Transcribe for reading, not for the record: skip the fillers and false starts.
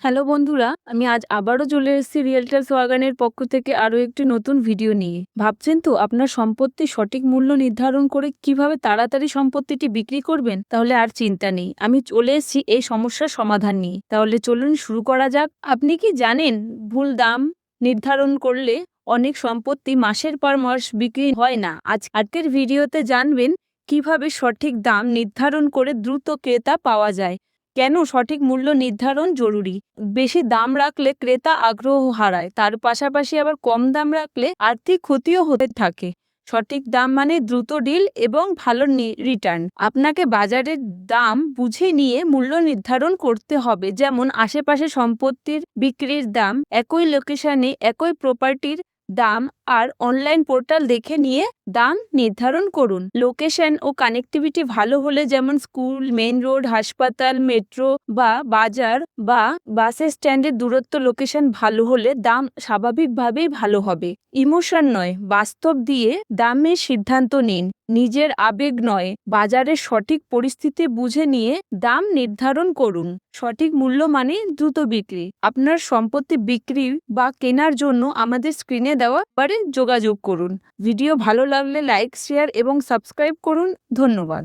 Hello বন্ধুরা, আমি আজ আবারও চলে এসেছি রিয়েলটার্স ওয়াগানের পক্ষ থেকে আরও একটি নতুন ভিডিও নিয়ে। ভাবছেন তো আপনার সম্পত্তির সঠিক মূল্য নির্ধারণ করে কিভাবে তাড়াতাড়ি সম্পত্তিটি বিক্রি করবেন? তাহলে আর চিন্তা নেই, আমি চলে এসেছি এই সমস্যার সমাধান নিয়ে। তাহলে চলুন শুরু করা যাক। আপনি কি জানেন ভুল দাম নির্ধারণ করলে অনেক সম্পত্তি মাসের পর মাস বিক্রি হয় না? আজকের ভিডিওতে জানবেন কিভাবে সঠিক দাম নির্ধারণ করে দ্রুত ক্রেতা পাওয়া যায়। কেন সঠিক মূল্য নির্ধারণ জরুরি? বেশি দাম রাখলে ক্রেতা আগ্রহ হারায়, তার পাশাপাশি আবার কম দাম রাখলে আর্থিক ক্ষতিও হতে থাকে। সঠিক দাম মানে দ্রুত ডিল এবং ভালো রিটার্ন। আপনাকে বাজারের দাম বুঝে নিয়ে মূল্য নির্ধারণ করতে হবে। যেমন আশেপাশে সম্পত্তির বিক্রির দাম, একই লোকেশনে একই প্রপার্টির দাম আর অনলাইন পোর্টাল দেখে নিয়ে দাম নির্ধারণ করুন। লোকেশন ও কানেক্টিভিটি ভালো হলে, যেমন স্কুল, মেইন রোড, হাসপাতাল, মেট্রো বা বাজার বা বাসের স্ট্যান্ডের দূরত্ব, লোকেশন ভালো হলে দাম স্বাভাবিকভাবেই ভালো হবে। ইমোশন নয়, বাস্তব দিয়ে দামের সিদ্ধান্ত নিন, নিজের আবেগ নয়। বাজারের সঠিক পরিস্থিতি বুঝে নিয়ে দাম নির্ধারণ করুন। সঠিক মূল্য মানে দ্রুত বিক্রি। আপনার সম্পত্তি বিক্রি বা কেনার জন্য আমাদের স্ক্রিনে দেওয়া বারে যোগাযোগ করুন। ভিডিও ভালো লাগলে লাইক, শেয়ার এবং সাবস্ক্রাইব করুন। ধন্যবাদ।